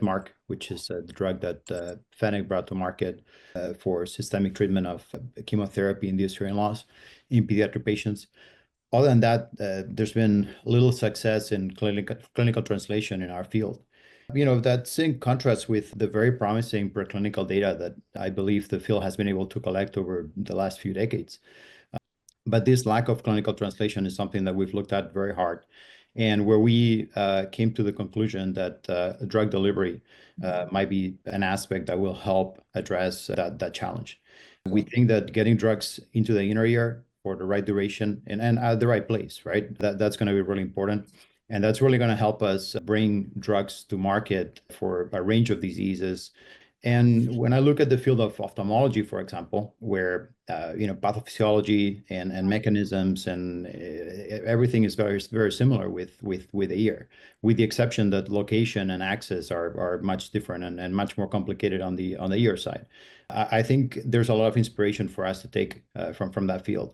Mark, which is the drug that Fennec brought to market for systemic treatment of chemotherapy-induced hearing loss in pediatric patients. Other than that, there's been little success in clinical translation in our field. That's in contrast with the very promising preclinical data that I believe the field has been able to collect over the last few decades. But this lack of clinical translation is something that we've looked at very hard, and where we came to the conclusion that drug delivery might be an aspect that will help address that challenge. We think that getting drugs into the inner ear for the right duration and at the right place, right? That's going to be really important. And that's really going to help us bring drugs to market for a range of diseases. And when I look at the field of ophthalmology, for example, where pathophysiology and mechanisms and everything is very, very similar with the ear, with the exception that location and access are much different and much more complicated on the ear side. I think there's a lot of inspiration for us to take from that field.